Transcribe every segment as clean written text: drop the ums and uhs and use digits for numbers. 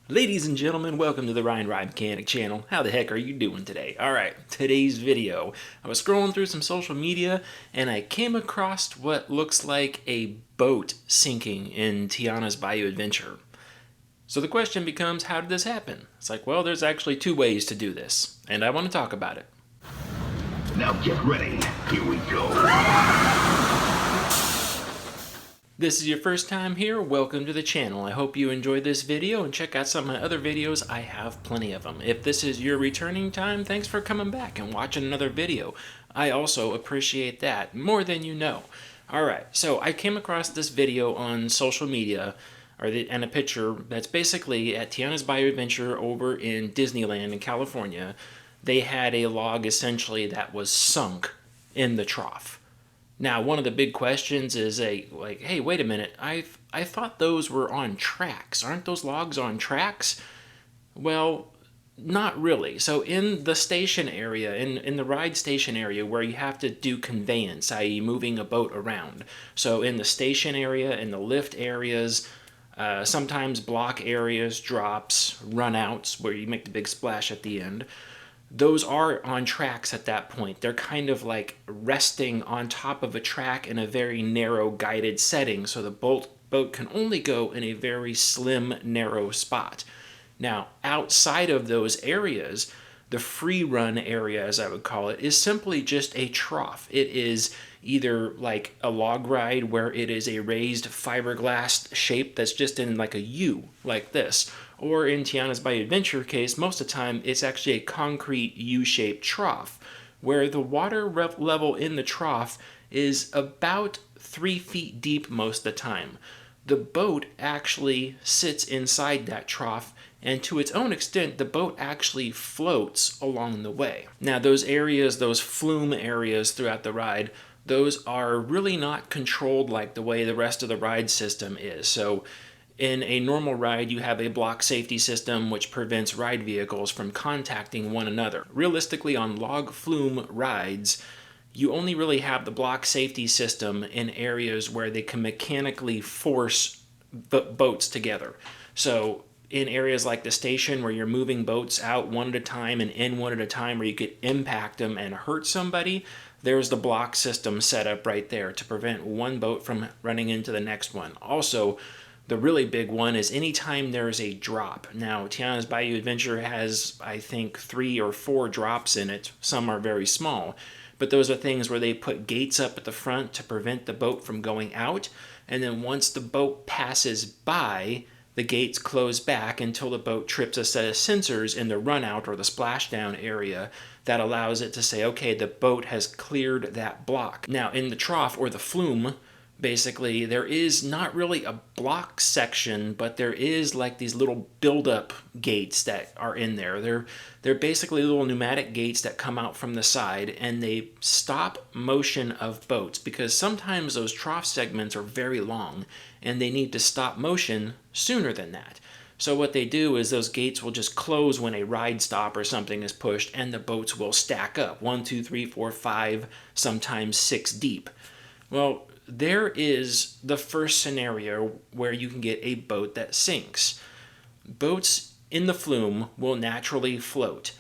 Ladies and gentlemen, welcome to the Ride Mechanic channel. How the heck are you doing today? Alright, today's video. I was scrolling through some social media and I came across what looks like a boat sinking in Tiana's Bayou Adventure. So the question becomes, how did this happen? It's like, well, there's actually two ways to do this, and I want to talk about it. Now get ready. Here we go. This is your first time here, welcome to the channel. I hope you enjoyed this video and check out some of my other videos. I have plenty of them. If this is your returning time, thanks for coming back and watching another video. I also appreciate that more than you know. Alright, so I came across this video on social media and a picture that's basically at Tiana's Bayou Adventure over in Disneyland in California. They had a log essentially that was sunk in the trough. Now, one of the big questions is hey, wait a minute, I thought those were on tracks. Aren't those logs on tracks? Well, not really. So in the station area, in the ride station area where you have to do conveyance, i.e. moving a boat around. So in the station area, in the lift areas, sometimes block areas, drops, runouts, where you make the big splash at the end, those are on tracks at that point. They're kind of like resting on top of a track in a very narrow guided setting, so the boat can only go in a very slim, narrow spot. Now, outside of those areas, the free run area, as I would call it, is simply just a trough. It is either like a log ride where it is a raised fiberglass shape that's just in like a U, like this. Or in Tiana's Bayou Adventure case, most of the time, it's actually a concrete U-shaped trough, where the water level in the trough is about 3 feet deep most of the time. The boat actually sits inside that trough, and to its own extent, the boat actually floats along the way. Now, those areas, those flume areas throughout the ride, those are really not controlled like the way the rest of the ride system is. So in a normal ride, you have a block safety system which prevents ride vehicles from contacting one another. Realistically, on log flume rides, you only really have the block safety system in areas where they can mechanically force boats together. So in areas like the station where you're moving boats out one at a time and in one at a time where you could impact them and hurt somebody, there's the block system set up right there to prevent one boat from running into the next one. Also, the really big one is anytime there's a drop. Now, Tiana's Bayou Adventure has, I think, 3 or 4 drops in it. Some are very small. But those are things where they put gates up at the front to prevent the boat from going out. And then once the boat passes by, the gates close back until the boat trips a set of sensors in the runout or the splashdown area that allows it to say, okay, the boat has cleared that block. Now, in the trough or the flume, basically, there is not really a block section, but there is like these little build-up gates that are in there. They're basically little pneumatic gates that come out from the side, and they stop motion of boats because sometimes those trough segments are very long, and they need to stop motion sooner than that. So what they do is those gates will just close when a ride stop or something is pushed, and the boats will stack up 1, 2, 3, 4, 5, sometimes 6 deep. Well, there is the first scenario where you can get a boat that sinks. Boats in the flume will naturally float.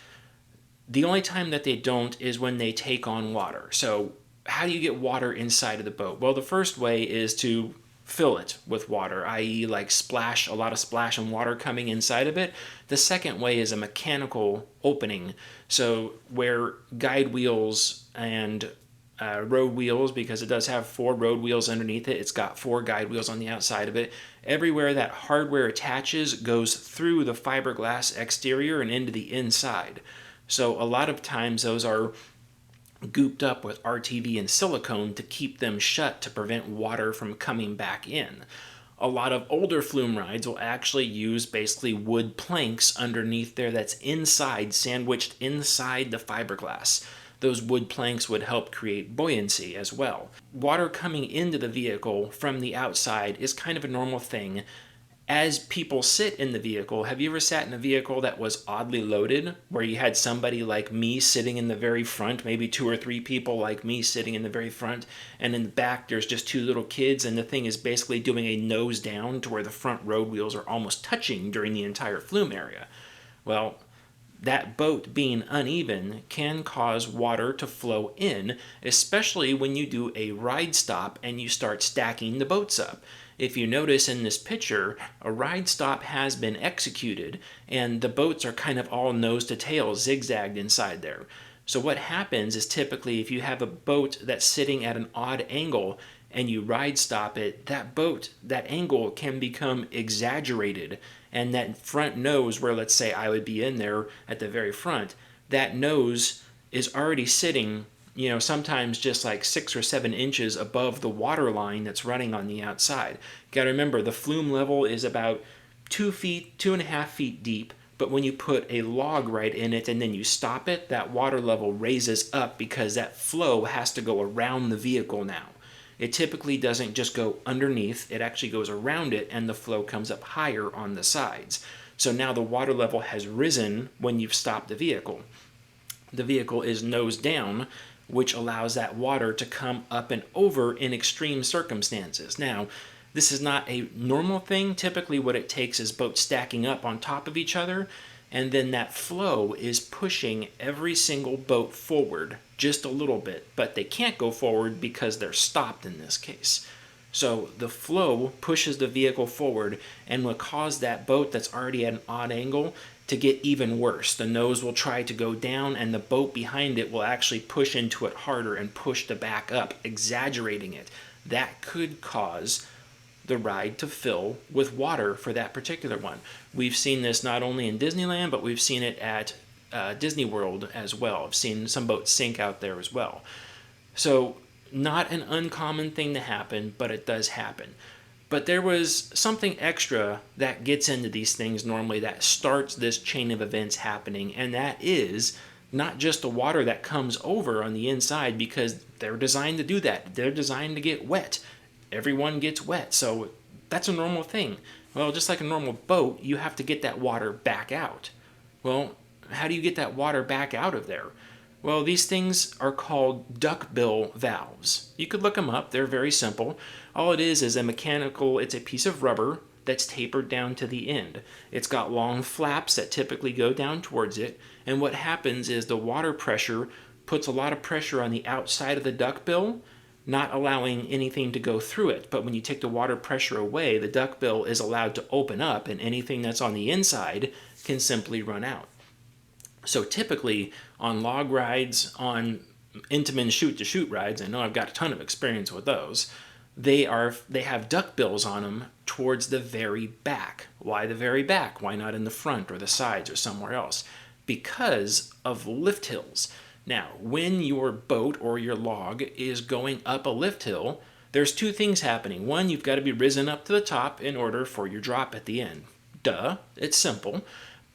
The only time that they don't is when they take on water. So how do you get water inside of the boat? Well, the first way is to fill it with water, i.e. like a lot of splash and water coming inside of it. The second way is a mechanical opening. So where guide wheels and road wheels, because it does have 4 road wheels underneath it. It's got 4 guide wheels on the outside of it. Everywhere that hardware attaches goes through the fiberglass exterior and into the inside. So a lot of times those are gooped up with RTV and silicone to keep them shut to prevent water from coming back in. A lot of older flume rides will actually use basically wood planks underneath there that's inside, sandwiched inside the fiberglass. Those wood planks would help create buoyancy as well. Water coming into the vehicle from the outside is kind of a normal thing As people sit in the vehicle, have you ever sat in a vehicle that was oddly loaded, where you had somebody like me sitting in the very front, maybe 2 or 3 people like me sitting in the very front, and in the back there's just 2 little kids, and the thing is basically doing a nose down to where the front road wheels are almost touching during the entire flume area? Well, that boat being uneven can cause water to flow in, especially when you do a ride stop and you start stacking the boats up. If you notice in this picture, a ride stop has been executed and the boats are kind of all nose to tail zigzagged inside there. So what happens is typically if you have a boat that's sitting at an odd angle and you ride stop it, that angle can become exaggerated, and that front nose, where let's say I would be in there at the very front, that nose is already sitting, sometimes just like 6 or 7 inches above the water line that's running on the outside. You gotta remember, the flume level is about 2 feet, 2.5 feet deep, but when you put a log right in it and then you stop it, that water level raises up because that flow has to go around the vehicle now. It typically doesn't just go underneath, it actually goes around it, and the flow comes up higher on the sides. So now the water level has risen when you've stopped the vehicle. The vehicle is nose down, which allows that water to come up and over in extreme circumstances. Now, this is not a normal thing. Typically what it takes is boats stacking up on top of each other, and then that flow is pushing every single boat forward just a little bit, but they can't go forward because they're stopped in this case. So the flow pushes the vehicle forward and will cause that boat that's already at an odd angle to get even worse. The nose will try to go down and the boat behind it will actually push into it harder and push the back up, exaggerating it. That could cause the ride to fill with water for that particular one. We've seen this not only in Disneyland, but we've seen it at Disney World as well. I've seen some boats sink out there as well. So not an uncommon thing to happen, but it does happen. But there was something extra that gets into these things normally that starts this chain of events happening, and that is not just the water that comes over on the inside, because they're designed to do that. They're designed to get wet. Everyone gets wet, so that's a normal thing. Well, just like a normal boat, you have to get that water back out. Well, how do you get that water back out of there? Well, these things are called duckbill valves. You could look them up. They're very simple. All it is it's a piece of rubber that's tapered down to the end. It's got long flaps that typically go down towards it, and what happens is the water pressure puts a lot of pressure on the outside of the duckbill, not allowing anything to go through it. But when you take the water pressure away, the duckbill is allowed to open up, and anything that's on the inside can simply run out. So typically on log rides, on Intamin shoot-to-shoot rides, I know I've got a ton of experience with those, they have duckbills on them towards the very back. Why the very back? Why not in the front or the sides or somewhere else? Because of lift hills. Now, when your boat or your log is going up a lift hill, there's 2 things happening. One, you've got to be risen up to the top in order for your drop at the end. Duh, it's simple.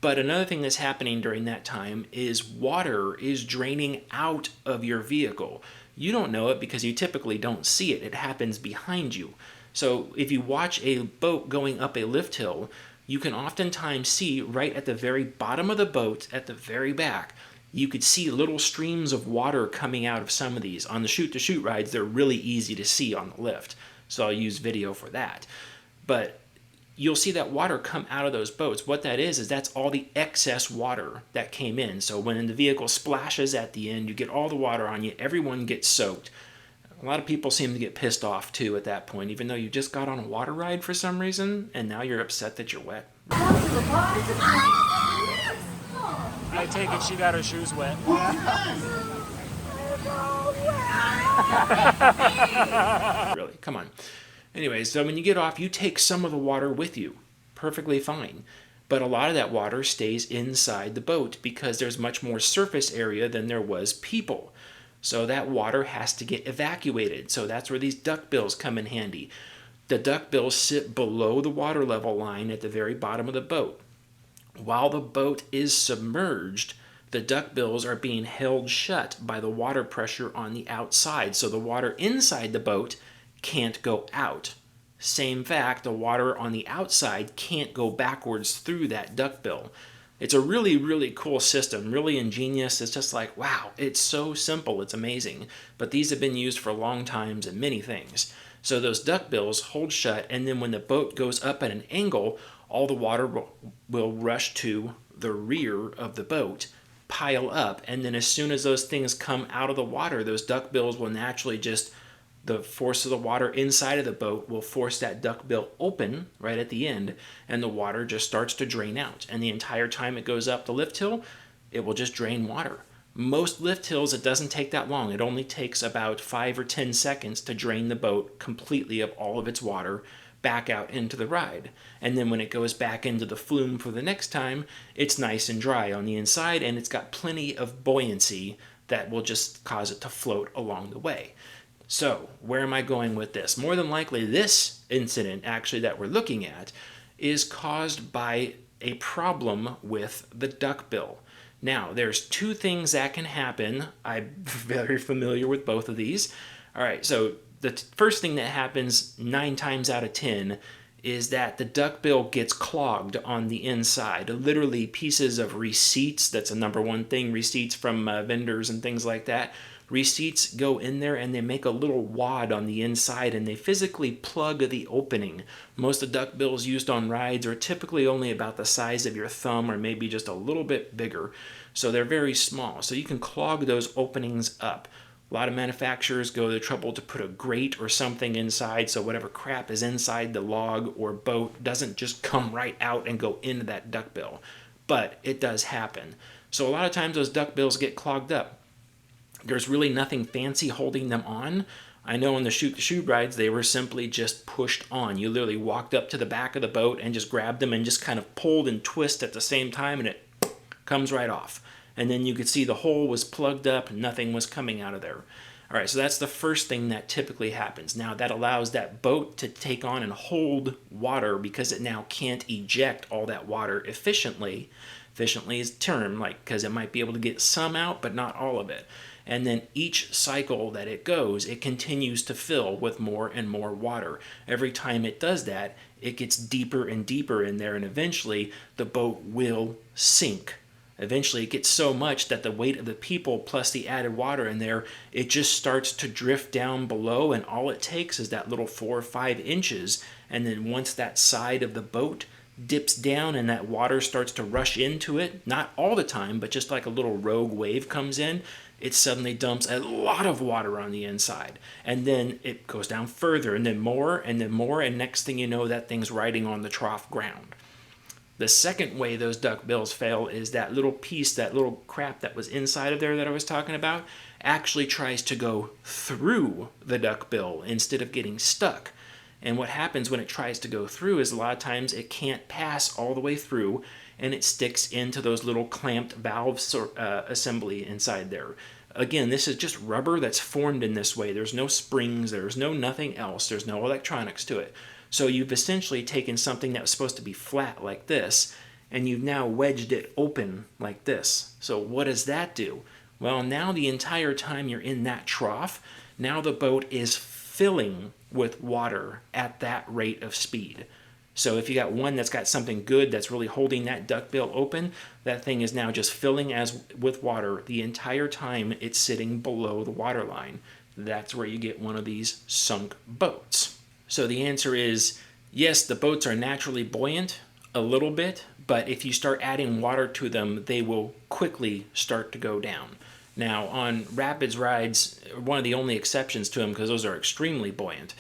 But another thing that's happening during that time is water is draining out of your vehicle. You don't know it because you typically don't see it. It happens behind you. So if you watch a boat going up a lift hill, you can oftentimes see right at the very bottom of the boat, at the very back, you could see little streams of water coming out of some of these. On the shoot-to-shoot rides, they're really easy to see on the lift, so I'll use video for that. But you'll see that water come out of those boats. What that is that's all the excess water that came in. So when the vehicle splashes at the end, you get all the water on you, everyone gets soaked. A lot of people seem to get pissed off too at that point, even though you just got on a water ride for some reason, and now you're upset that you're wet. I take it she got her shoes wet. Really, come on. Anyways, so when you get off, you take some of the water with you. Perfectly fine. But a lot of that water stays inside the boat because there's much more surface area than there was people. So that water has to get evacuated. So that's where these duckbills come in handy. The duckbills sit below the water level line at the very bottom of the boat. While the boat is submerged, the duckbills are being held shut by the water pressure on the outside. So the water inside the boat can't go out. Same fact, the water on the outside can't go backwards through that duckbill. It's a really, really cool system, really ingenious. It's just like, wow, it's so simple, it's amazing. But these have been used for long times in many things. So those duckbills hold shut, and then when the boat goes up at an angle, all the water will rush to the rear of the boat, pile up, and then as soon as those things come out of the water, those duckbills will naturally just, the force of the water inside of the boat will force that duckbill open right at the end, and the water just starts to drain out. And the entire time it goes up the lift hill, it will just drain water. Most lift hills, it doesn't take that long. It only takes about 5 or 10 seconds to drain the boat completely of all of its water back out into the ride. And then when it goes back into the flume for the next time, it's nice and dry on the inside, and it's got plenty of buoyancy that will just cause it to float along the way. So, where am I going with this? More than likely, this incident, actually, that we're looking at, is caused by a problem with the duckbill. Now, there's two things that can happen. I'm very familiar with both of these. All right, so the first thing that happens 9 times out of 10 is that the duckbill gets clogged on the inside. Literally pieces of receipts, that's a number one thing, receipts from vendors and things like that. Receipts go in there and they make a little wad on the inside and they physically plug the opening. Most of the duckbills used on rides are typically only about the size of your thumb or maybe just a little bit bigger. So they're very small. So you can clog those openings up. A lot of manufacturers go to the trouble to put a grate or something inside so whatever crap is inside the log or boat doesn't just come right out and go into that duckbill. But it does happen. So a lot of times those duckbills get clogged up. There's really nothing fancy holding them on. I know on the Shoot the Chute rides, they were simply just pushed on. You literally walked up to the back of the boat and just grabbed them and just kind of pulled and twist at the same time, and it comes right off. And then you could see the hole was plugged up, nothing was coming out of there. All right, so that's the first thing that typically happens. Now, that allows that boat to take on and hold water because it now can't eject all that water efficiently. Efficiently is a term, like, because it might be able to get some out, but not all of it. And then each cycle that it goes, it continues to fill with more and more water. Every time it does that, it gets deeper and deeper in there, and eventually the boat will sink. Eventually it gets so much that the weight of the people plus the added water in there, it just starts to drift down below, and all it takes is that little 4 or 5 inches, and then once that side of the boat dips down and that water starts to rush into it, not all the time, but just like a little rogue wave comes in, it suddenly dumps a lot of water on the inside. And then it goes down further, and then more, and next thing you know, that thing's riding on the trough ground. The second way those duckbills fail is that little piece, that little crap that was inside of there that I was talking about, actually tries to go through the duckbill instead of getting stuck. And what happens when it tries to go through is a lot of times it can't pass all the way through, and it sticks into those little clamped valve assembly inside there. Again, this is just rubber that's formed in this way. There's no springs, there's no nothing else, there's no electronics to it. So you've essentially taken something that was supposed to be flat like this, and you've now wedged it open like this. So what does that do? Well, now the entire time you're in that trough, now the boat is filling with water at that rate of speed. So if you got one that's got something good that's really holding that duckbill open, that thing is now just filling with water the entire time it's sitting below the water line. That's where you get one of these sunk boats. So the answer is yes, the boats are naturally buoyant a little bit, but if you start adding water to them, they will quickly start to go down. Now, on rapids rides, one of the only exceptions to them, because those are extremely buoyant,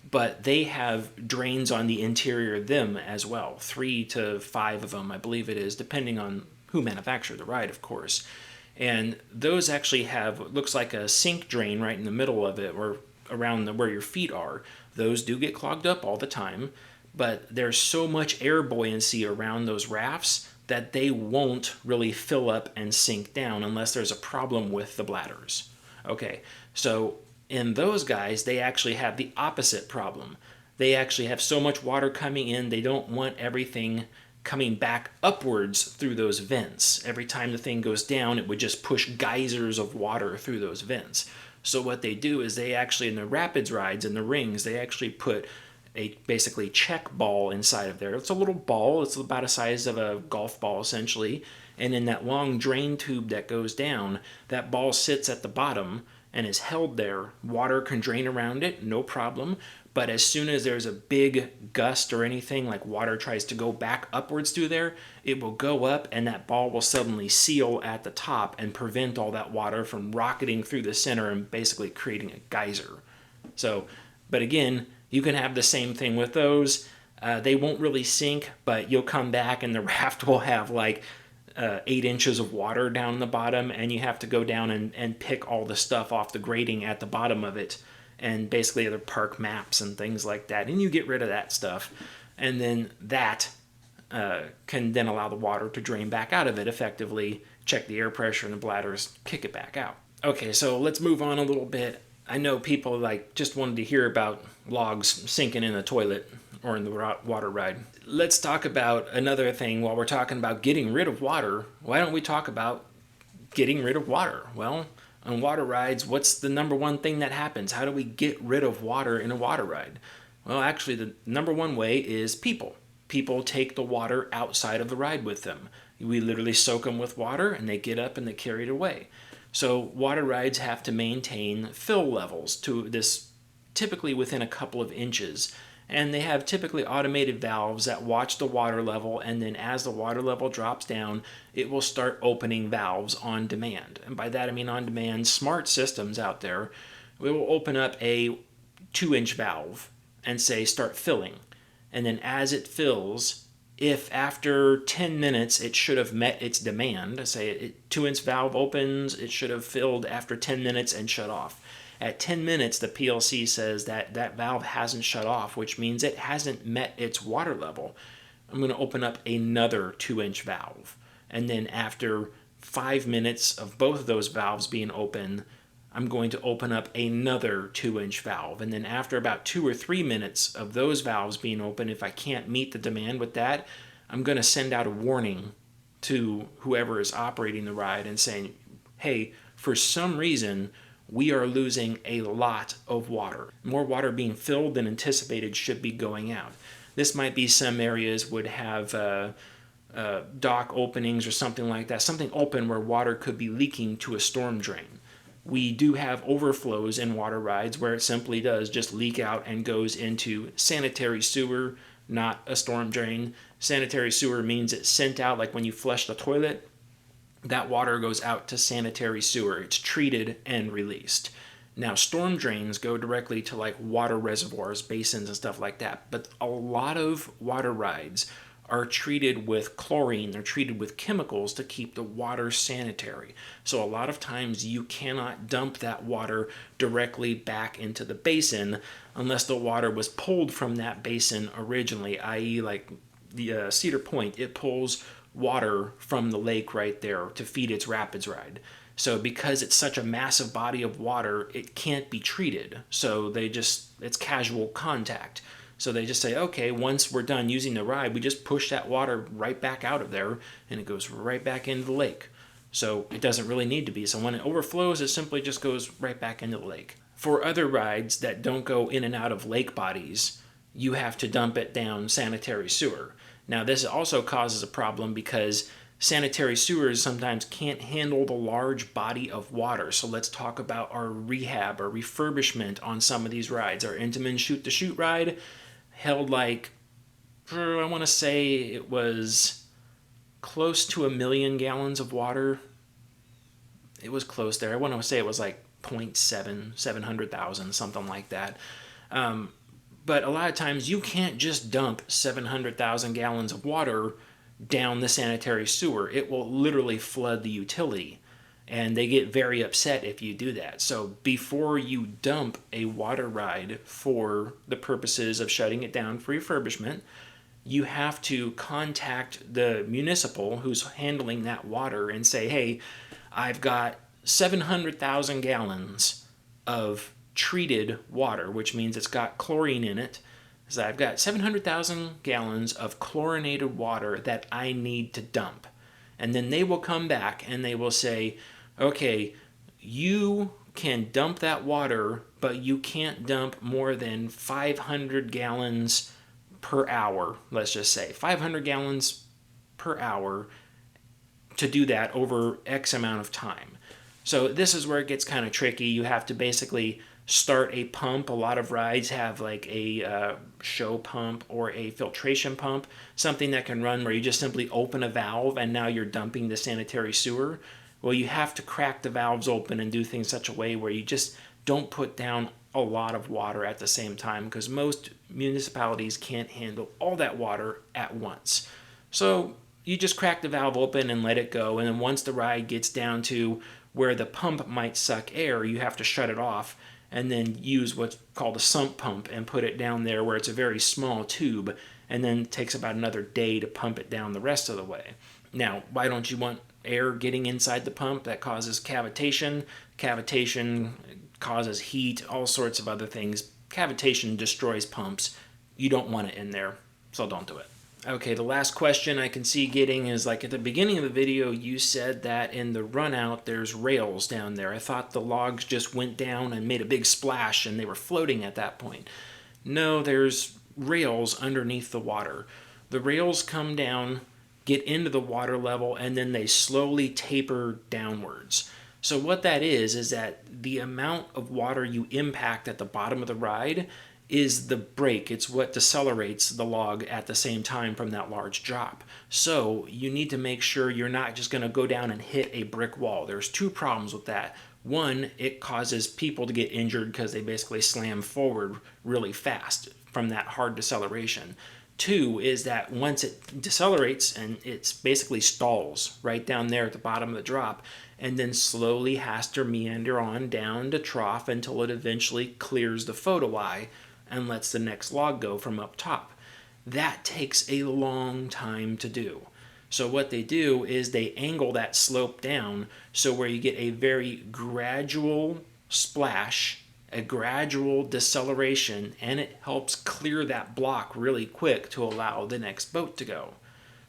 but they have drains on the interior of them as well. 3 to 5 of them, I believe it is, depending on who manufactured the ride, of course. And those actually have what looks like a sink drain right in the middle of it, or around where your feet are. Those do get clogged up all the time, but there's so much air buoyancy around those rafts that they won't really fill up and sink down unless there's a problem with the bladders. Okay, so in those guys, they actually have the opposite problem. They actually have so much water coming in, they don't want everything coming back upwards through those vents. Every time the thing goes down, it would just push geysers of water through those vents. So what they do is they actually, in the rapids rides and the rings, they actually put basically check ball inside of there. It's a little ball. It's about the size of a golf ball, essentially. And in that long drain tube that goes down, that ball sits at the bottom and is held there. Water can drain around it, no problem. But as soon as there's a big gust or anything, like water tries to go back upwards through there, it will go up and that ball will suddenly seal at the top and prevent all that water from rocketing through the center and basically creating a geyser. So, but again, you can have the same thing with those. They won't really sink, but you'll come back and the raft will have like 8 inches of water down the bottom, and you have to go down and pick all the stuff off the grating at the bottom of it, and basically other park maps and things like that, and you get rid of that stuff, and then that can then allow the water to drain back out of it effectively, check the air pressure in the bladders, kick it back out. Okay, so let's move on a little bit. I know people like just wanted to hear about logs sinking in the toilet or in the water ride. Let's talk about another thing while we're talking about getting rid of water. Why don't we talk about getting rid of water? Well, on water rides, what's the number one thing that happens? How do we get rid of water in a water ride? Well, actually, the number one way is people. People take the water outside of the ride with them. We literally soak them with water and they get up and they carry it away. So water rides have to maintain fill levels to this typically within a couple of inches. And they have typically automated valves that watch the water level, and then as the water level drops down, it will start opening valves on demand. And by that I mean on demand, smart systems out there, we will open up a 2-inch valve and say start filling. And then as it fills, if after 10 minutes it should have met its demand, say 2-inch valve opens, it should have filled after 10 minutes and shut off. At 10 minutes, the PLC says that that valve hasn't shut off, which means it hasn't met its water level. I'm going to open up another 2-inch valve. And then after 5 minutes of both of those valves being open, I'm going to open up another 2-inch valve. And then after about 2 or 3 minutes of those valves being open, if I can't meet the demand with that, I'm going to send out a warning to whoever is operating the ride and saying, hey, for some reason, we are losing a lot of water. More water being filled than anticipated should be going out. This might be some areas would have dock openings or something like that, something open where water could be leaking to a storm drain. We do have overflows in water rides where it simply does just leak out and goes into sanitary sewer, not a storm drain. Sanitary sewer means it's sent out like when you flush the toilet. That water goes out to sanitary sewer. It's treated and released. Now, storm drains go directly to like water reservoirs, basins, and stuff like that. But a lot of water rides are treated with chlorine. They're treated with chemicals to keep the water sanitary. So a lot of times you cannot dump that water directly back into the basin unless the water was pulled from that basin originally, i.e. like the Cedar Point, it pulls water from the lake right there to feed its rapids ride. So because it's such a massive body of water, it can't be treated. So it's casual contact. So they just say, okay, once we're done using the ride, we just push that water right back out of there and it goes right back into the lake. So it doesn't really need to be. So when it overflows, it simply just goes right back into the lake. For other rides that don't go in and out of lake bodies, you have to dump it down sanitary sewer. Now, this also causes a problem because sanitary sewers sometimes can't handle the large body of water. So let's talk about our rehab or refurbishment on some of these rides. Our Intamin Shoot the Chute ride held like, I want to say it was close to 1 million gallons of water. It was close there. I want to say it was like 700,000, something like that. But a lot of times you can't just dump 700,000 gallons of water down the sanitary sewer. It will literally flood the utility, and they get very upset if you do that. So before you dump a water ride for the purposes of shutting it down for refurbishment, you have to contact the municipal who's handling that water and say, hey, I've got 700,000 gallons of treated water, which means it's got chlorine in it. So I've got 700,000 gallons of chlorinated water that I need to dump. And then they will come back and they will say, okay, you can dump that water, but you can't dump more than 500 gallons per hour, let's just say. 500 gallons per hour to do that over X amount of time. So this is where it gets kind of tricky. You have to basically start a pump. A lot of rides have like a show pump or a filtration pump, something that can run where you just simply open a valve and now you're dumping the sanitary sewer. Well, you have to crack the valves open and do things such a way where you just don't put down a lot of water at the same time, because most municipalities can't handle all that water at once. So you just crack the valve open and let it go, and then once the ride gets down to where the pump might suck air, you have to shut it off and then use what's called a sump pump and put it down there where it's a very small tube, and then it takes about another day to pump it down the rest of the way. Now, why don't you want air getting inside the pump? That causes cavitation. Cavitation causes heat, all sorts of other things. Cavitation destroys pumps. You don't want it in there, so don't do it. Okay, the last question I can see getting is, like, at the beginning of the video, you said that in the run out there's rails down there. I thought the logs just went down and made a big splash and they were floating at that point. No, there's rails underneath the water. The rails come down, get into the water level, and then they slowly taper downwards. So what that is that the amount of water you impact at the bottom of the ride is the brake. It's what decelerates the log at the same time from that large drop. So you need to make sure you're not just going to go down and hit a brick wall. There's two problems with that. One, it causes people to get injured because they basically slam forward really fast from that hard deceleration. Two is that once it decelerates and it's basically stalls right down there at the bottom of the drop, and then slowly has to meander on down to trough until it eventually clears the photo eye and lets the next log go from up top. That takes a long time to do. So what they do is they angle that slope down so where you get a very gradual splash, a gradual deceleration, and it helps clear that block really quick to allow the next boat to go.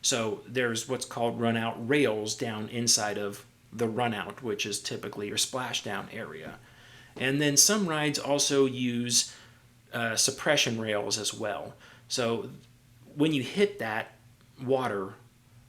So there's what's called run out rails down inside of the run out, which is typically your splashdown area. And then some rides also use suppression rails as well. So when you hit that water,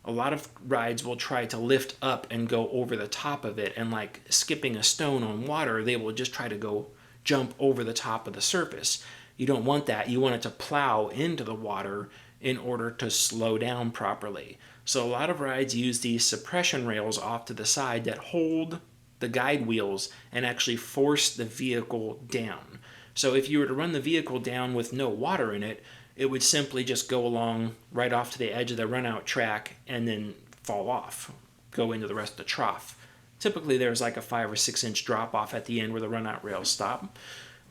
a lot of rides will try to lift up and go over the top of it, and like skipping a stone on water, they will just try to go jump over the top of the surface. You don't want that. You want it to plow into the water in order to slow down properly. So a lot of rides use these suppression rails off to the side that hold the guide wheels and actually force the vehicle down. So if you were to run the vehicle down with no water in it, it would simply just go along right off to the edge of the run-out track and then fall off, go into the rest of the trough. Typically there's like a 5 or 6 inch drop off at the end where the run-out rails stop.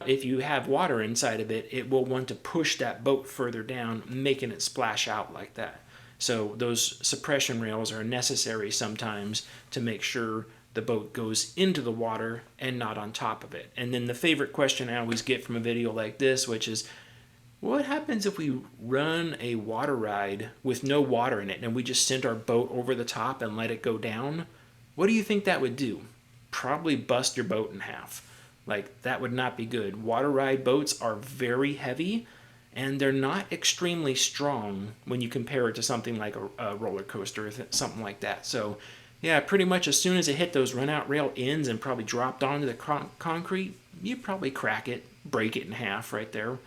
If you have water inside of it, it will want to push that boat further down, making it splash out like that. So those suppression rails are necessary sometimes to make sure the boat goes into the water and not on top of it. And then the favorite question I always get from a video like this, which is, what happens if we run a water ride with no water in it and we just send our boat over the top and let it go down? What do you think that would do? Probably bust your boat in half. Like, that would not be good. Water ride boats are very heavy, and they're not extremely strong when you compare it to something like a roller coaster or something like that. So yeah, pretty much as soon as it hit those run-out rail ends and probably dropped onto the concrete, you'd probably crack it, break it in half right there.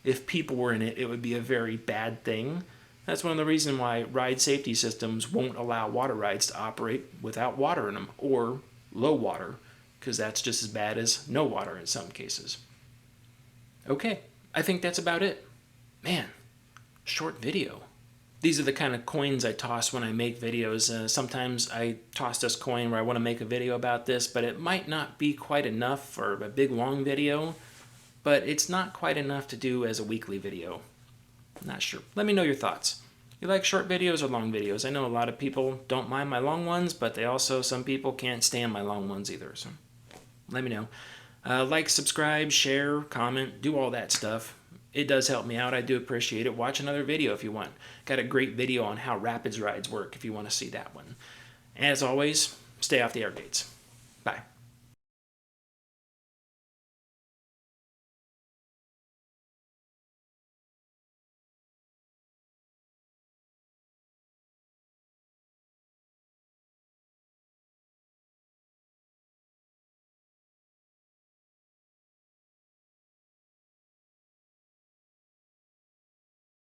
If people were in it, it would be a very bad thing. That's one of the reasons why ride safety systems won't allow water rides to operate without water in them, or low water, because that's just as bad as no water in some cases. Okay, I think that's about it. Man, short video. These are the kind of coins I toss when I make videos. Sometimes I toss this coin where I want to make a video about this, but it might not be quite enough for a big long video, but it's not quite enough to do as a weekly video. Not sure. Let me know your thoughts. You like short videos or long videos? I know a lot of people don't mind my long ones, but some people can't stand my long ones either, so let me know. Like, subscribe, share, comment, do all that stuff. It does help me out. I do appreciate it. Watch another video if you want. Got a great video on how rapids rides work if you want to see that one. As always, stay off the air gates.